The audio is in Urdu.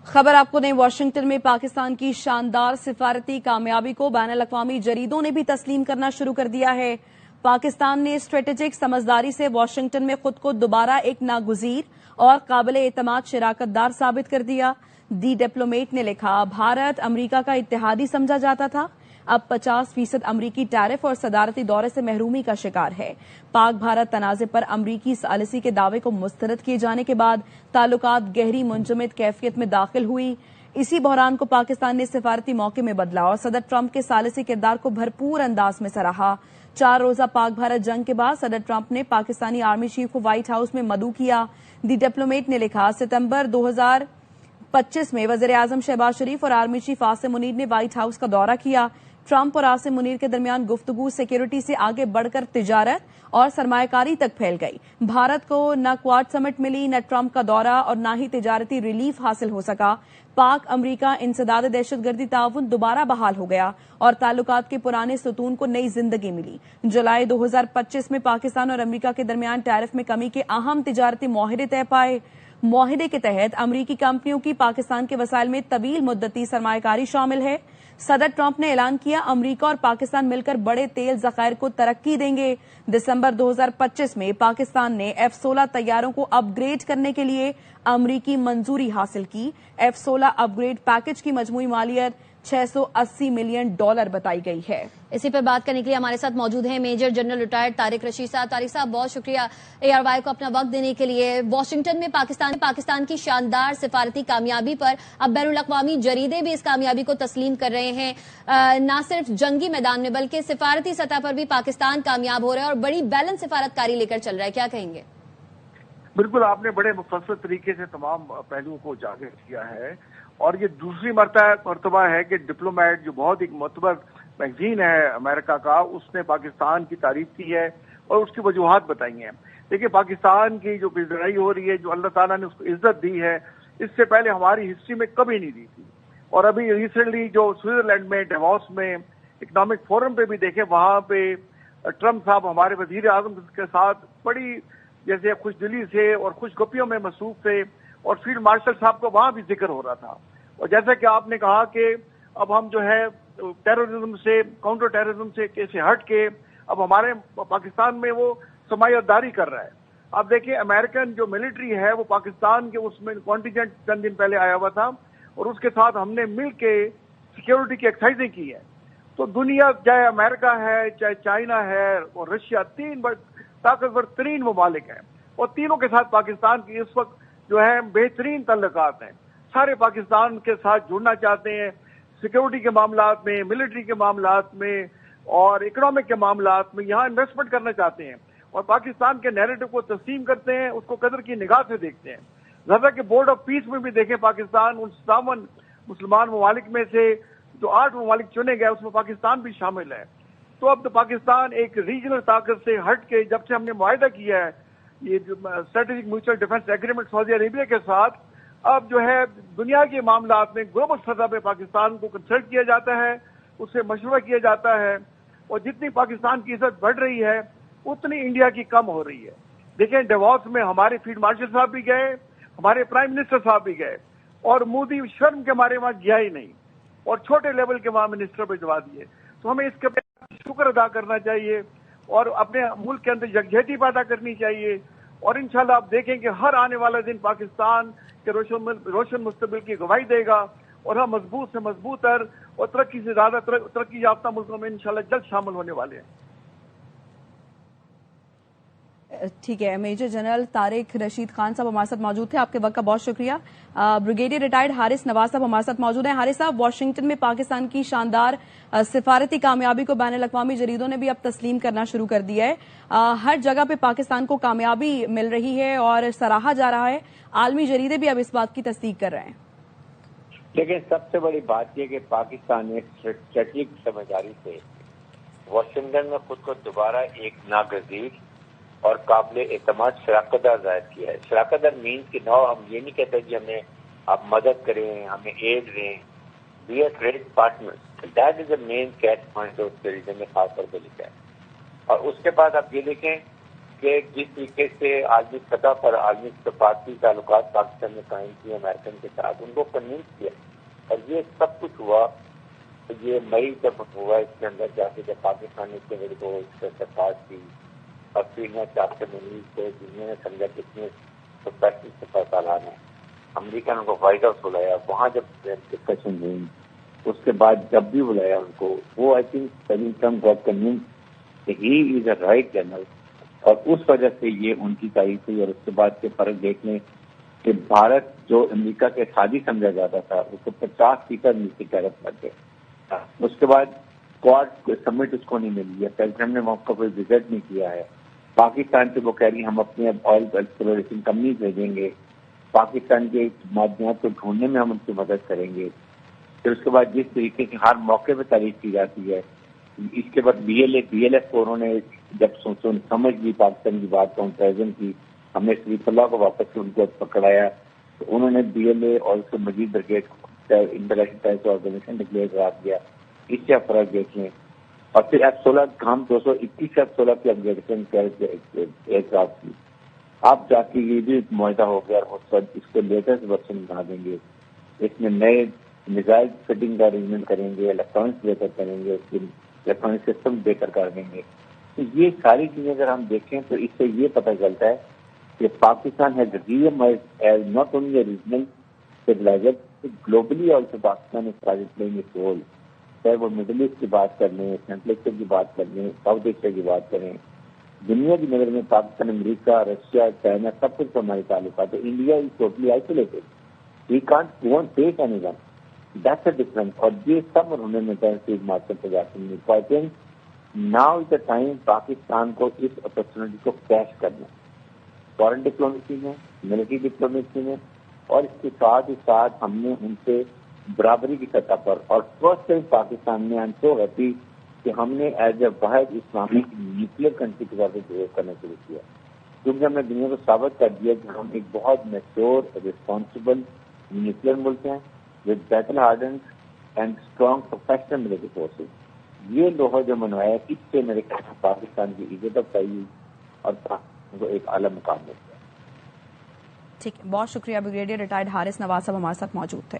خبر آپ کو دیں، واشنگٹن میں پاکستان کی شاندار سفارتی کامیابی کو بین الاقوامی جریدوں نے بھی تسلیم کرنا شروع کر دیا ہے۔ پاکستان نے اسٹریٹجک سمجھداری سے واشنگٹن میں خود کو دوبارہ ایک ناگزیر اور قابل اعتماد شراکت دار ثابت کر دیا۔ دی ڈپلومیٹ نے لکھا، بھارت امریکہ کا اتحادی سمجھا جاتا تھا، اب 50% امریکی ٹیرف اور صدارتی دورے سے محرومی کا شکار ہے۔ پاک بھارت تنازع پر امریکی ثالثی کے دعوے کو مسترد کیے جانے کے بعد تعلقات گہری منجمد کیفیت میں داخل ہوئی۔ اسی بحران کو پاکستان نے سفارتی موقع میں بدلا اور صدر ٹرمپ کے ثالثی کردار کو بھرپور انداز میں سراہا۔ 4 روزہ پاک بھارت جنگ کے بعد صدر ٹرمپ نے پاکستانی آرمی چیف کو وائٹ ہاؤس میں مدعو کیا۔ دی ڈپلومیٹ نے لکھا، ستمبر 2025 میں وزیر اعظم شہباز شریف اور آرمی چیف عاصم منیر نے وائٹ ہاؤس کا دورہ کیا۔ ٹرمپ اور عاصم منیر کے درمیان گفتگو سیکیورٹی سے آگے بڑھ کر تجارت اور سرمایہ کاری تک پھیل گئی۔ بھارت کو نہ کواد سمٹ ملی، نہ ٹرمپ کا دورہ اور نہ ہی تجارتی ریلیف حاصل ہو سکا۔ پاک امریکہ انسداد دہشت گردی تعاون دوبارہ بحال ہو گیا اور تعلقات کے پرانے ستون کو نئی زندگی ملی۔ جولائی 2025 میں پاکستان اور امریکہ کے درمیان ٹیرف میں کمی کے اہم تجارتی معاہدے طے پائے۔ معاہدے کے تحت امریکی کمپنیوں کی پاکستان کے وسائل میں طویل مدتی سرمایہ کاری شامل ہے۔ صدر ٹرمپ نے اعلان کیا، امریکہ اور پاکستان مل کر بڑے تیل ذخائر کو ترقی دیں گے۔ دسمبر 2025 میں پاکستان نے F-16 طیاروں کو اپ گریڈ کرنے کے لیے امریکی منظوری حاصل کی۔ F-16 اپ گریڈ پیکج کی مجموعی مالیت $680 ملین بتائی گئی ہے۔ اسی پر بات کرنے کے لیے ہمارے ساتھ موجود ہیں major general retired Tariq Rashid صاحب۔ طارق صاحب، بہت شکریہ ARY کو اپنا وقت دینے کے لیے۔ واشنگٹن میں پاکستان کی شاندار سفارتی کامیابی پر اب بین الاقوامی جریدے بھی اس کامیابی کو تسلیم کر رہے ہیں۔ نہ صرف جنگی میدان میں بلکہ سفارتی سطح پر بھی پاکستان کامیاب ہو رہا ہے اور بڑی بیلنس سفارت کاری لے کر چل رہا ہے، کیا کہیں گے؟ بالکل، آپ نے بڑے مفصل طریقے سے تمام پہلوؤں کو اجاگر کیا ہے، اور یہ دوسری مرتبہ ہے کہ ڈپلومیٹ، جو بہت ایک معتبر میگزین ہے امریکہ کا، اس نے پاکستان کی تعریف کی ہے اور اس کی وجوہات بتائی ہیں۔ دیکھیے، پاکستان کی جو لڑائی ہو رہی ہے، جو اللہ تعالیٰ نے اس کو عزت دی ہے، اس سے پہلے ہماری ہسٹری میں کبھی نہیں دی تھی۔ اور ابھی ریسنٹلی جو سوئٹزرلینڈ میں ڈیووس میں اکنامک فورم پہ بھی دیکھیں، وہاں پہ ٹرمپ صاحب ہمارے وزیر اعظم کے ساتھ بڑی جیسے خوش دلی سے اور خوش گپیوں میں مصروف تھے، اور فیلڈ مارشل صاحب کو وہاں بھی ذکر ہو رہا تھا۔ اور جیسا کہ آپ نے کہا کہ اب ہم جو ہے ٹیررزم سے، کاؤنٹر ٹیررزم سے ہٹ کے اب ہمارے پاکستان میں وہ سرمایہ داری کر رہا ہے۔ اب دیکھیں، امریکن جو ملٹری ہے وہ پاکستان کے اس میں کانٹینجنٹ چند دن پہلے آیا ہوا تھا، اور اس کے ساتھ ہم نے مل کے سیکیورٹی کی ایکسرسائزیں کی ہے۔ تو دنیا، چاہے امریکہ ہے، چاہے چائنا ہے اور رشیا، 3 طاقتور ترین ممالک ہیں، اور تینوں کے ساتھ پاکستان کی اس وقت جو ہے بہترین تعلقات ہیں۔ سارے پاکستان کے ساتھ جڑنا چاہتے ہیں، سیکیورٹی کے معاملات میں، ملٹری کے معاملات میں اور اکنامک کے معاملات میں یہاں انویسٹمنٹ کرنا چاہتے ہیں، اور پاکستان کے نیریٹو کو تسلیم کرتے ہیں، اس کو قدر کی نگاہ سے دیکھتے ہیں۔ لہذا کہ بورڈ آف پیس میں بھی دیکھیں، پاکستان ان 57 مسلمان ممالک میں سے جو 8 ممالک چنے گئے، اس میں پاکستان بھی شامل ہے۔ تو اب تو پاکستان ایک ریجنل طاقت سے ہٹ کے، جب سے ہم نے معاہدہ کیا ہے یہ اسٹریٹجک میوچل ڈیفنس ایگریمنٹ سعودی عربیہ کے ساتھ، اب جو ہے دنیا کے معاملات میں گلوبل سطح پہ پاکستان کو کنسلٹ کیا جاتا ہے، اس سے مشورہ کیا جاتا ہے، اور جتنی پاکستان کی عزت بڑھ رہی ہے اتنی انڈیا کی کم ہو رہی ہے۔ دیکھیں، ڈیووس میں ہمارے فیلڈ مارشل صاحب بھی گئے، ہمارے پرائم منسٹر صاحب بھی گئے، اور مودی شرم کے ہمارے وہاں گیا ہی نہیں، اور چھوٹے لیول کے وہاں منسٹر بھجوا دیے۔ تو ہمیں اس کے شکر ادا کرنا چاہیے اور اپنے ملک کے اندر یکجہتی پیدا کرنی چاہیے، اور انشاءاللہ آپ دیکھیں کہ ہر آنے والا دن پاکستان کے روشن مستقبل کی گواہی دے گا، اور ہم مضبوط سے مضبوط تر اور ترقی سے زیادہ ترقی یافتہ ملکوں میں انشاءاللہ جلد شامل ہونے والے ہیں۔ ٹھیک ہے، میجر جنرل طارق رشید خان صاحب ہمارے ساتھ موجود تھے، آپ کے وقت کا بہت شکریہ۔ بریگیڈیئر ریٹائرڈ حارث نواز صاحب ہمارے ساتھ موجود ہیں۔ حارث صاحب، واشنگٹن میں پاکستان کی شاندار سفارتی کامیابی کو بین الاقوامی جریدوں نے بھی اب تسلیم کرنا شروع کر دیا ہے۔ ہر جگہ پہ پاکستان کو کامیابی مل رہی ہے اور سراہا جا رہا ہے، عالمی جریدے بھی اب اس بات کی تصدیق کر رہے ہیں۔ لیکن سب سے بڑی بات یہ کہ پاکستان نے اسٹریٹجک سمجھداری سے واشنگٹن میں خود کو دوبارہ ایک ناگزیر اور قابل اعتماد شراکت دار ظاہر کیا ہے۔ شراکت دار مینس کہ نو ہم یہ نہیں کہتے کہ ہمیں آپ مدد کریں، ہمیں ایڈ دیں، be a trade partner, that is a main catch point, اس کے ریزن میں خاص طور پہ لکھا ہے۔ اور اس کے بعد آپ یہ دیکھیں کہ جس طریقے سے عالمی سطح پر عالمی سفارتی تعلقات پاکستان نے قائم کیے امریکن کے ساتھ، ان کو کنوینس کیا، اور یہ سب کچھ ہوا یہ مئی جب ہوا اس کے اندر جا کے جب پاکستان نے اس کے کو اس سے درخواست کی اور پھر چاہتے مریض کو جنہوں نے سمجھا کتنے پروفیشنل سفر سالان ہے، امریکہ نے ان کو وائٹ ہاؤس بلایا، وہاں جب ڈسکشن ہوئی، اس کے بعد جب بھی بلایا ان کو، وہ آئی تھنک پیلنگٹن گاٹ کنوینس کہ ہی از اے رائٹ جنرل، اور اس وجہ سے یہ ان کی تعریف ہوئی، اور اس کے بعد کے فرق دیکھ لیں کہ بھارت جو امریکہ کے ساتھی سمجھا جاتا تھا اس کو 50% نیچے ٹیرف لگ گئے۔ اس کے بعد کوارڈ سمٹ اس کو نہیں ملی ہے، پیلگرم نے وہاں کا کوئی وزٹ نہیں کیا ہے، پاکستان سے وہ کہہ رہی ہم اپنے آئل ایکسپلوریشن کمپنی بھیجیں گے، پاکستان کے معدنیات کو ڈھونڈنے میں ہم ان کی مدد کریں گے۔ پھر اس کے بعد جس طریقے سے ہر موقع پہ تعریف کی جاتی ہے، اس کے بعد بی ایل ایف کو انہوں نے جب سمجھ لی پاکستان کی بات کمپیرزن کی، ہم نے شریف اللہ کو واپس ان کو پکڑایا، تو انہوں نے بی ایل اے اور اس کو مزید brigade international terrorist organisation declare کرا دیا۔ اس سے فرق دیکھ لیں، اور پھر F-16 ہم 221 F-16 کی اپگریڈیشن ایئر کرافٹ کی، اب جا کے یہ بھی معاہدہ ہو گیا، اور اس کو لیٹسٹ ورژن بنا دیں گے، اس میں نئے میزائل فٹنگ کا ارینجمنٹ کریں گے، الیکٹرانکس بہتر کریں گے، اس کی الیکٹرانک سسٹم بہتر کر دیں گے۔ تو یہ ساری چیزیں اگر ہم دیکھیں تو اس سے یہ پتہ چلتا ہے کہ Pakistan has reemerged as not only a regional stabilizer, globally also Pakistan is playing its role, چاہے وہ مڈل ایسٹ کی بات کر لیں، سینٹرل ایشیا کی بات کر لیں، ساؤتھ ایشیا کی بات کریں، دنیا کی نظر میں پاکستان، امریکہ، رشیا، چائنا سب کچھ ہمارے تعلقات ہے۔ India is totally isolated, we can't go on take any one, that's a difference, اور یہ سب انہوں نے تحقیق مارکیٹ پہ جاتے ہیں۔ I think now is the time Pakistan کو اس اپرچونٹی کو کیش کرنا، فارن ڈپلومیسی میں، ملٹری ڈپلومیسی میں، اور اس کے ساتھ ہی ساتھ ہم نے ان سے برابری کی سطح پر، اور فرسٹ ٹائم پاکستان میں آئی ایم سو ہیپی کہ ہم نے ایز اے واحد اسلامک نیوکلیر کنٹری کے طور پہ بہیو کرنا شروع کیا، کیونکہ ہم نے دنیا کو ثابت کر دیا کہ ہم ایک بہت میچور ریسپانسبل نیوکلیر ملک ہیں with battle hardened and strong professional military forces. یہ لوہا جو منوایا، اس سے میرے خیال میں پاکستان کی عزت افزائی اور پاکستان کو ایک اعلیٰ مقام مل گیا۔ ٹھیک ہے، بہت شکریہ بریگیڈیئر ریٹائرڈ حارث نواز صاحب ہمارے ساتھ موجود تھے۔